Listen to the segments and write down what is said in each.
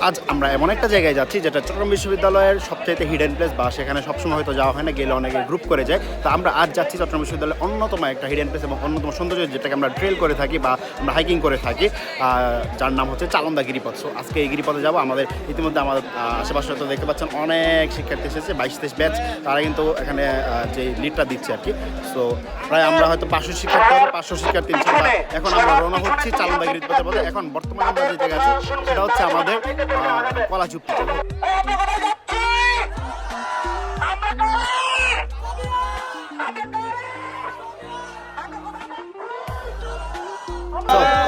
আজ আমরা এমন একটা জায়গায় যাচ্ছি যেটা চট্টগ্রাম বিশ্ববিদ্যালয়ের সবচাইতে হিডেন প্লেস, বা সেখানে সবসময় হয়তো যাওয়া হয় না, গেলে অনেকে গ্রুপ করে যায়। তো আমরা আজ যাচ্ছি চট্টগ্রাম বিশ্ববিদ্যালয়ের অন্যতম একটা হিডেন প্লেস এবং অন্যতম সৌন্দর্য, যেটাকে আমরা ট্রেল করে থাকি বা আমরা হাইকিং করে থাকি, যার নাম হচ্ছে চালন্দা গিরিপথ। সো আজকে এই গিরিপথে যাবো। আমাদের ইতিমধ্যে আমাদের আশেপাশে তো দেখতে পাচ্ছেন অনেক শিক্ষার্থী এসেছে, 22-23 ব্যাচ। তারা কিন্তু এখানে যে লিডটা দিচ্ছে আর কি। সো প্রায় আমরা হয়তো 500 শিক্ষার্থী হবে, 500 শিক্ষার্থী এখন আমরা রওনা হচ্ছি চালন্দা গিরিপথের পথে। এখন বর্তমানে আমরা যে জায়গায় আছি সেটা হচ্ছে আমাদের কলাচুপড়ি।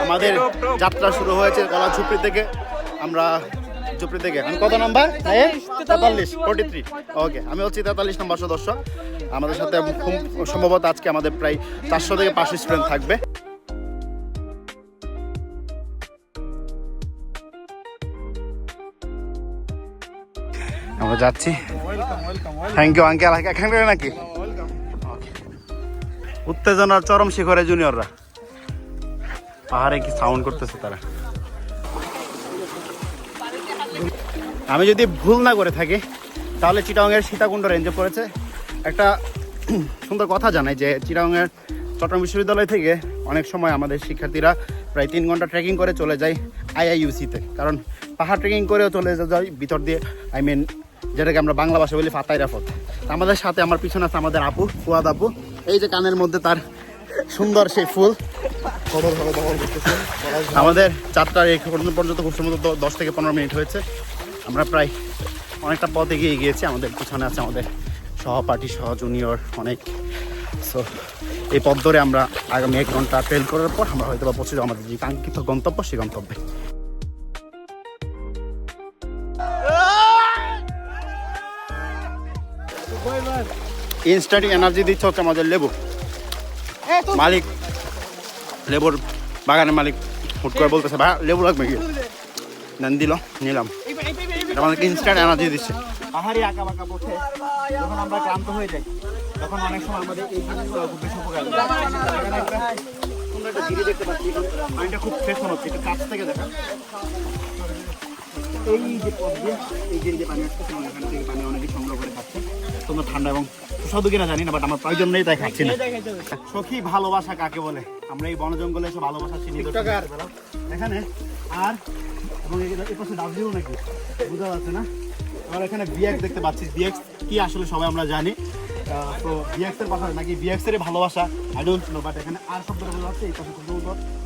আমাদের যাত্রা শুরু হয়েছে কলাঝুপড়ি থেকে। আমরা ঝুপড়ি থেকে এখন কত নাম্বার? 43 ওকে, আমি হচ্ছি 43 নম্বর সদস্য। আমাদের সাথে খুব সম্ভবত আজকে আমাদের প্রায় 400 থেকে 500 স্টুডেন্ট থাকবে। আমরা যাচ্ছি। Thank you uncle. এখানে নাকি উত্তেজনার চরম শিখরে জুনিয়ররা, পাহাড়ে কি সাউন্ড করতেছে তারা। আমি যদি ভুল না করে থাকি তাহলে চিটাগংয়ের সীতাকুণ্ড রেঞ্জে পড়েছে। একটা সুন্দর কথা জানাই যে চিটাগংয়ের চট্টগ্রাম বিশ্ববিদ্যালয় থেকে অনেক সময় আমাদের শিক্ষার্থীরা প্রায় 3 ঘন্টা ট্রেকিং করে চলে যায় আইআইইউসিতে, কারণ পাহাড় ট্রেকিং করেও চলে যায় ভিতর দিয়ে, যেটাকে আমরা বাংলা ভাষা বলি ফাতাইরা পথ। আমাদের সাথে আমার পিছনে আছে আমাদের আপু, ফুয়াদ আপু। এই যে কানের মধ্যে তার সুন্দর সেই ফুল। আমাদের যাত্রার এই পর্যন্ত খুব সম্ভবত 10 থেকে 15 মিনিট হয়েছে। আমরা প্রায় অনেকটা পথ এগিয়ে গিয়েছি। আমাদের পিছনে আছে আমাদের সহপাঠী, সহ জুনিয়র অনেক। সো এই পথ ধরে আমরা আগামী 1 ঘন্টা ট্রেল করার পর আমরা হয়তো বা পৌঁছে যাবো আমাদের যে কাঙ্ক্ষিত গন্তব্য, সেই গন্তব্যে। ইনস্ট্যান্ট এনার্জি দিচ্ছে হচ্ছে আমাদের লেবু মালিক, লেবুর বাগানের মালিক হুট করে বলতেছে ভাই লেবু লাগবে কি, নেন দিল, নিলাম। আমাদেরকে ইনস্ট্যান্ট এনার্জি দিচ্ছে। পাহাড়ি আঁকা বাঁকা পথে যখন আমরা ক্লান্ত হয়ে যাই তখন অনেক সময় আমাদের এই জিনিসগুলো খুব বেশি উপকার লাগে। তোমরা একটা ধীরে দেখতে পাচ্ছি, পানিটা খুব ফ্রেশ মনে হচ্ছে, একটু কাছ থেকে দেখা। এই যে পথ দিয়ে এই যে পানি আসতেছে, এখান থেকে পানি অনেকে সংগ্রহ করে খাচ্ছে। তোমরা ঠান্ডা এবং সুস্বাদু কিনা জানি না, বাট আমার প্রয়োজন নেই তাই খাচ্ছি না। সখী ভালোবাসা কাকে বলে? আমরা এই বন জঙ্গলে এসে ভালোবাসা চিনি এখানে। আর এবং এই পাশে ডাব্লিউ নাকি বোঝা যাচ্ছে না। আমরা এখানে বিএক্স দেখতে পাচ্ছি। বিএক্স কি আসলে সবাই আমরা জানি। তো বিএক্স এর পাশে নাকি বিএক্স এর ভালোবাসা আই ডোন্ট নো, বাট এখানে আর শব্দ বোঝা যাচ্ছে। এই পাশে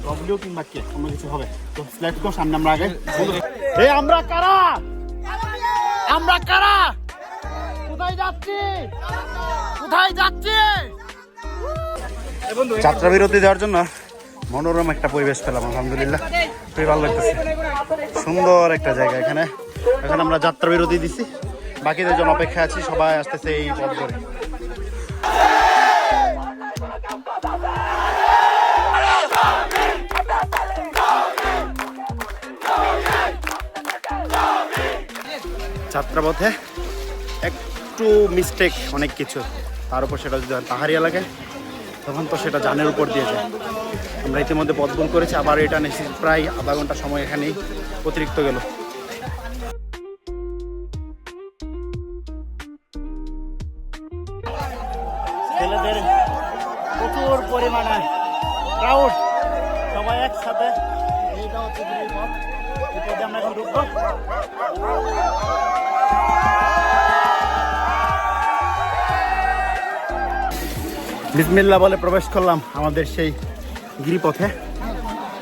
ডব্লিউ কিংবা কে অন্য কিছু হবে। তো লেটস গো, সামনে আমরা আগে। এই আমরা কারা? আমরা কারা? কোথায় যাচ্ছি? কোথায় যাচ্ছি? যাত্রা বিরতি দেওয়ার জন্য মনোরম একটা পরিবেশ পেলাম, আলহামদুলিল্লাহ খুবই ভালো লাগতেছে। সুন্দর একটা জায়গা এখানে। এখন আমরা যাত্রা বিরতি দিছি, বাকিদের জন্য অপেক্ষা আছি। সবাই আসতেছে এই পথ ধরে। যাত্রাপথে একটু মিস্টেক অনেক কিছু, তার উপর সেটা যদি পাহাড়ি এলাকায় তখন তো সেটা জানের উপর দিয়ে যায়। আমরা ইতিমধ্যে পথ ভুল করেছি, আবার এটা নিয়েছি। প্রায় আধা ঘন্টা সময় এখানেই অতিরিক্ত গেল। ছেলেদের প্রচুর পরিমাণে ক্রাউড, সবাই একসাথে। এইটা হচ্ছে পথ, এই পথে আমরা এখন ঢুকবো। বিসমিল্লাহ বলে প্রবেশ করলাম আমাদের সেই গিরিপথে।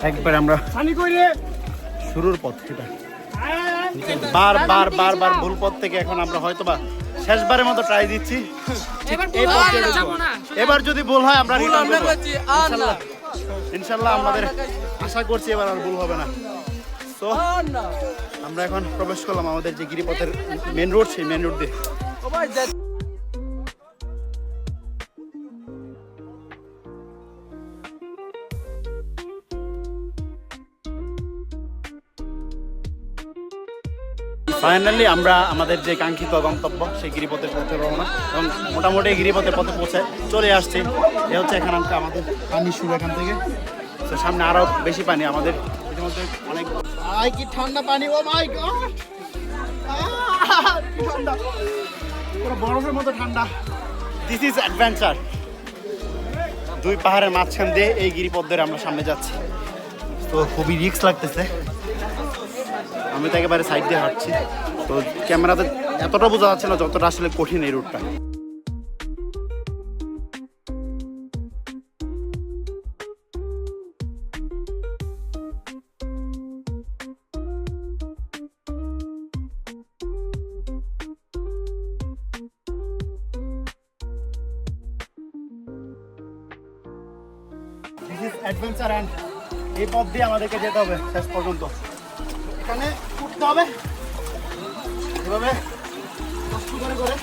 একবার আমরা শুরুর পথ, এটা বার ভুল পথ থেকে এখন আমরা হয়তো বা শেষবারের মতো ট্রাই দিচ্ছি। এবার যদি ভুল হয় আমরা রিটার্ন করব ইনশাল্লাহ। আমাদের আশা করছি এবার আর ভুল হবে না। তো আমরা এখন প্রবেশ করলাম আমাদের যে গিরিপথের মেন রোড, সেই মেন রোড দিয়ে। ফাইনালি আমরা আমাদের যে কাঙ্ক্ষিত গন্তব্য সেই গিরিপথের পথে রওনা, এবং মোটামুটি গিরিপথের পথে পৌঁছে চলে আসছি। এ হচ্ছে এখানে আমাদের পানি শুরু এখান থেকে। তো সামনে আরও বেশি পানি। আমাদের বরফের মধ্যে অনেক কি ঠান্ডা পানি, ও মাই গড, কি ঠান্ডা, পুরো বরফের মতো ঠান্ডা। This is adventure. দুই পাহাড়ের মাঝখান দিয়ে এই গিরিপথ ধরে আমরা সামনে যাচ্ছি, তো খুবই রিস্ক লাগতেছে। আমি তো একেবারে সাইড দিয়ে হাঁটছি, তো ক্যামেরাতে এতটা বোঝা যাচ্ছে না যতটা আসলে কঠিন এই রুটটা। অ্যাডভেঞ্চার অ্যান্ড এই পথ দিয়ে আমাদেরকে যেতে হবে শেষ পর্যন্ত। এখানে উঠতে হবে এভাবে কষ্ট করে করে,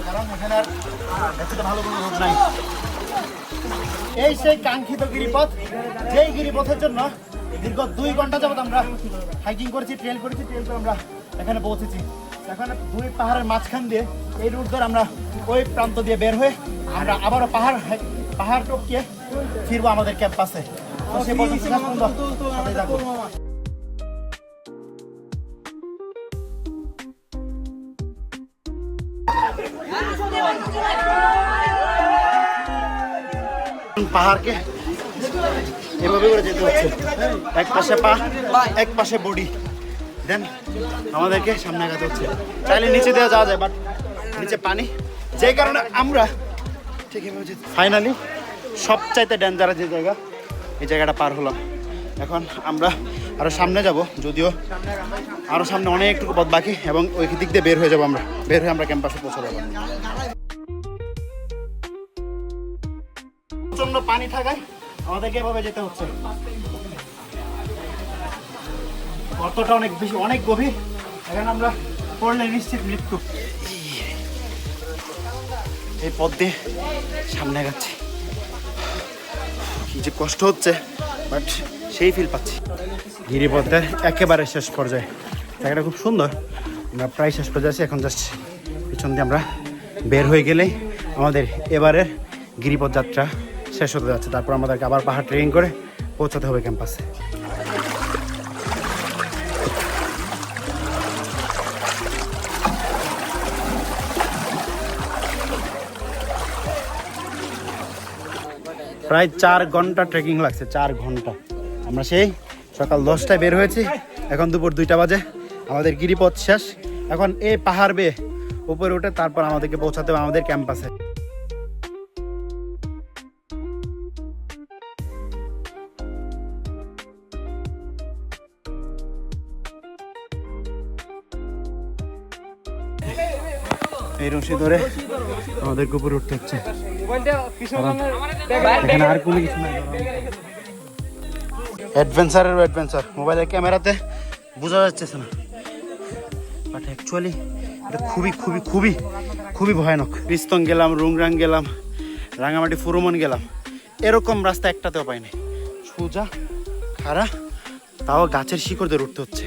কারণ এখানে আর এতটা ভালো কোনো রোড নাই। এই সেই কাঙ্ক্ষিত গিরিপথ, যেই গিরিপথের জন্য দীর্ঘ 2 ঘন্টা যাবত আমরা হাইকিং করেছি, ট্রেল করেছি, ট্রেল করে আমরা এখানে পৌঁছেছি। এখানে 2 পাহাড়ের মাঝখান দিয়ে এই রুট ধরে আমরা ওই প্রান্ত দিয়ে বের হয়ে আমরা আবারও পাহাড় টপকে ফিরবো আমাদের ক্যাম্পাসে। তো সে পর্যন্ত সাথে থাকবো। পাহাড়কে এভাবে করে যেতে হচ্ছে, এক পাশে পা এক পাশে বডি, দেন আমাদেরকে সামনে আগাতে হচ্ছে। চাইলে নিচে দেওয়া যাওয়া যায়, বাট নিচে পানি, যে কারণে আমরা ঠিক এভাবে যেতে। ফাইনালি সবচাইতে ডেঞ্জারাস যে জায়গা, এই জায়গাটা পার হলাম। এখন আমরা আরও সামনে যাব, যদিও আরও সামনে অনেকটুকু পথ বাকি, এবং ওই দিক দিয়ে বের হয়ে যাবো। আমরা বের হয়ে আমরা ক্যাম্পাসে পৌঁছে যাবো। প্রচন্ড পানি থাকায় আমাদেরকে এভাবে যেতে হচ্ছে। গর্তটা অনেক বেশি, অনেক গভীর, এখানে আমরা পড়লে নিশ্চিত মৃত্যু। এই পথ দিয়ে সামনে যাচ্ছি, কি যে কষ্ট হচ্ছে, বাট সেই ফিল পাচ্ছি। গিরিপথের একেবারে শেষ পর্যায়ে, জায়গাটা খুব সুন্দর। আমরা প্রায় শেষ পর্যায়ে আছি, এখন জাস্ট পিছন দিয়ে আমরা বের হয়ে গেলেই আমাদের এবারের গিরিপথ যাত্রা শেষ হতে যাচ্ছে। তারপর আমাদেরকে আবার পাহাড় ট্রেকিং করে পৌঁছাতে হবে ক্যাম্পাসে। প্রায় 4 ঘন্টা ট্রেকিং লাগছে, 4 ঘন্টা। আমরা সেই সকাল 10টায় বের হয়েছি, এখন দুপুর 2টা বাজে। আমাদের গিরিপথ শেষ। এখন এই পাহাড় বেয়ে উপরে উঠে তারপর আমাদেরকে পৌঁছাতে হবে আমাদের ক্যাম্পাসে। এই রশি ধরে আমাদেরকে উপরে উঠতে হচ্ছে, এখানে আর কোনো কিছু নাই। অ্যাডভেঞ্চার মোবাইলের ক্যামেরাতে বোঝা যাচ্ছে না, বাট অ্যাকচুয়ালি এটা খুবই খুবই খুবই খুবই ভয়ানক। পিস্তং গেলাম, রুংরাং গেলাম, রাঙামাটি ফুরুমন গেলাম, এরকম রাস্তা একটাতেও পাইনি। সোজা খাড়া, তাও গাছের শিকড় ধরে উঠতে হচ্ছে।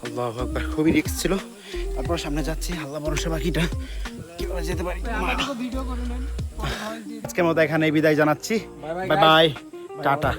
আল্লাহু আকবার, খুবই রিস্ক ছিল। তারপর সামনে যাচ্ছি, আল্লাহ ভরসা, বাকিটা কিভাবে যেতে পারি। আজকের মতো এখানে বিদায় জানাচ্ছি। Bye bye, tata.